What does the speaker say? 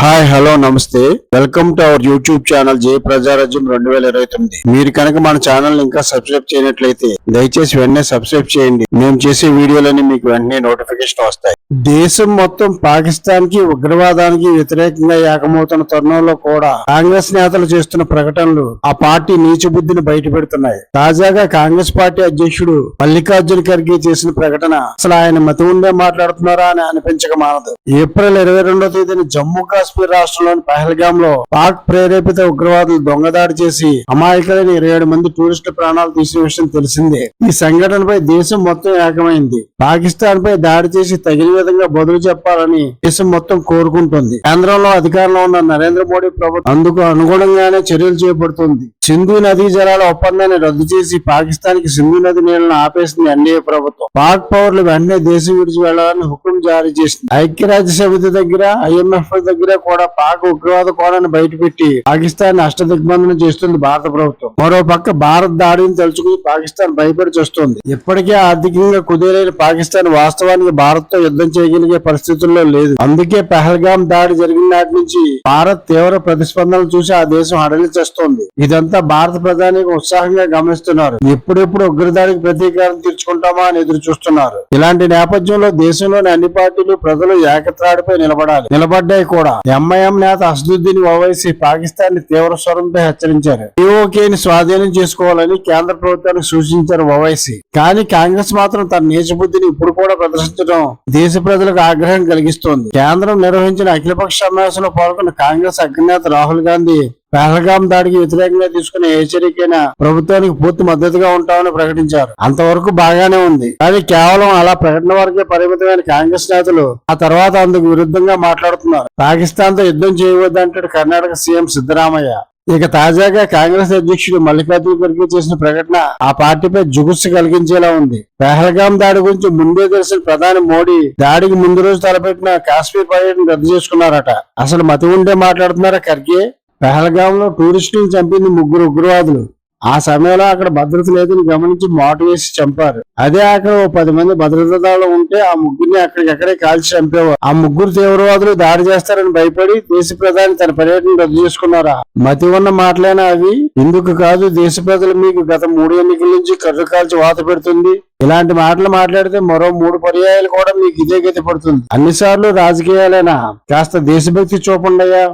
Hi hello నమస్తే welcome to our YouTube channel జై ప్రజారాజ్యం 2029. మీరు కనుక మన ఛానల్ ఇంకా సబ్స్క్రైబ్ చేయనట్లయితే దయచేసి వెంటనే సబ్స్క్రైబ్ చేయండి. మేము చేసే వీడియోలన్నీ మీకు వెంటనే నోటిఫికేషన్ వస్తాయి. దేశం మొత్తం పాకిస్తాన్ కి ఉగ్రవాదానికి వ్యతిరేకంగా ఏకమవుతున్న తరుణంలో కూడా కాంగ్రెస్ నేతలు చేస్తున్న ప్రకటనలు ఆ పార్టీ నీచ బుద్ధిని బయటపెడుతున్నాయి. తాజాగా కాంగ్రెస్ పార్టీ అధ్యక్షుడు మల్లికార్జున ఖర్గే చేసిన ప్రకటన అసలు ఆయన మతి ఉండే మాట్లాడుతున్నారా అని అనిపించక మానదు. ఏప్రిల్ 22వ తేదీన జమ్మూ కాశ్మీర్ రాష్ట్రంలోని పహల్గామ్ లో పాక్ ప్రేరేపిత ఉగ్రవాదులు దొంగదాడి చేసి అమాయకులైన 27 మంది టూరిస్టుల ప్రాణాలు తీసిన విషయం తెలిసిందే. ఈ సంఘటనపై దేశం మొత్తం ఏకమైంది. పాకిస్తాన్ పై దాడి చేసి తగిన విధంగా బదులు చెప్పాలని దేశం మొత్తం కోరుకుంటుంది. కేంద్రంలో అధికారంలో ఉన్న నరేంద్ర మోడీ ప్రభుత్వం అందుకు అనుగుణంగానే చర్యలు చేపడుతుంది. సింధు నదీ జలాల ఒప్పందాన్ని రద్దు చేసి పాకిస్తాన్ కి సింధు నది నీళ్లను ఆపేసింది ఎన్డీఏ ప్రభుత్వం. పాక్ పౌరులు వెంటనే దేశం విడిచి వెళ్లాలని హుకుం జారీ చేసింది. ఐక్యరాజ్య సమితి దగ్గర, IMF దగ్గర కూడా పాక్ ఉగ్రవాద కోణాన్ని బయటపెట్టి పాకిస్తాన్ అష్టదిగ్బంధనం చేస్తుంది భారత ప్రభుత్వం. మరో పక్క భారత్ దాడిని తలుచుకుని పాకిస్తాన్ భయపడి చేస్తోంది. ఇప్పటికే ఆర్థికంగా కుదేలైన పాకిస్తాన్ వాస్తవానికి భారత్ తో యుద్ధం చేయగలిగే పరిస్థితుల్లో లేదు. అందుకే పహల్గామ్ దాడి జరిగిన నాటి నుంచి భారత్ తీవ్ర ప్రతిస్పందనలు చూసి ఆ దేశం హడలి చేస్తోంది. ఇదంతా భారత ప్రధానికి ఉత్సాహంగా గమనిస్తున్నారు. ఎప్పుడెప్పుడు ఉగ్రదాడికి ప్రతీకారం తీర్చుకుంటామా అని ఎదురు చూస్తున్నారు. ఇలాంటి నేపథ్యంలో దేశంలోని అన్ని పార్టీలు ప్రజలు ఏకత్రాడిపై నిలబడ్డాయి కూడా. MIM నేత అసదుద్దీన్ ఓవైసీ పాకిస్తాన్ ని తీవ్ర స్వరంపై హెచ్చరించారు. POK ని స్వాధీనం చేసుకోవాలని కేంద్ర ప్రభుత్వానికి సూచించారు ఓవైసీ. కానీ కాంగ్రెస్ మాత్రం తన నీచ బుద్ధిని ఇప్పుడు కూడా ప్రదర్శించడం దేశ ప్రజలకు ఆగ్రహం కలిగిస్తోంది. కేంద్రం నిర్వహించిన అఖిలపక్ష సమావేశంలో పాల్గొన్న కాంగ్రెస్ అగ్రనేత రాహుల్ గాంధీ పహల్గామ్ దాడికి వ్యతిరేకంగా తీసుకునే హెచ్చరికైన ప్రభుత్వానికి పూర్తి మద్దతుగా ఉంటామని ప్రకటించారు. అంతవరకు బాగానే ఉంది. కానీ కేవలం అలా ప్రకటన వరకే పరిమితమైన కాంగ్రెస్ నేతలు ఆ తర్వాత అందుకు విరుద్ధంగా మాట్లాడుతున్నారు. పాకిస్తాన్ తో యుద్ధం చేయవద్దంటాడు కర్ణాటక సీఎం సిద్ధరామయ్య. ఇక తాజాగా కాంగ్రెస్ అధ్యక్షుడు మల్లికార్జున ఖర్గే చేసిన ప్రకటన ఆ పార్టీపై జుగుప్స కలిగించేలా ఉంది. పహల్గామ్ దాడి గురించి ముందే తెలిసిన ప్రధాని మోడీ దాడికి ముందు రోజు తలపెట్టిన కాశ్మీర్ పర్యటన రద్దు చేసుకున్నారట. అసలు మతి ఉండే మాట్లాడుతున్నారా ఖర్గే? పహల్గామ్ లో టూరిస్టులను చంపింది 3 ఉగ్రవాదులు. ఆ సమయంలో అక్కడ భద్రత లేదని గమనించి మాటు వేసి చంపారు. అదే అక్కడ 10 మంది భద్రతా దళాలు ఉంటే ఆ ముగ్గురిని అక్కడికక్కడే కాల్చి చంపేవారు. ఆ 3 తీవ్రవాదులు దాడి చేస్తారని భయపడి దేశ ప్రధాని తన పర్యటన రద్దు చేసుకున్నారా? మతి ఉన్న మాటలైనా అవి? ఇందుకు కాదు దేశ ప్రజలు మీకు గత 3 ఎన్నికల నుంచి కర్రు కాల్చి వాత పెడుతుంది. ఇలాంటి మాటలు మాట్లాడితే మరో 3 పర్యాయాలు కూడా మీకు ఇదే గతి పడుతుంది. అన్నిసార్లు రాజకీయాలైనా కాస్త దేశభక్తి చూపండియా.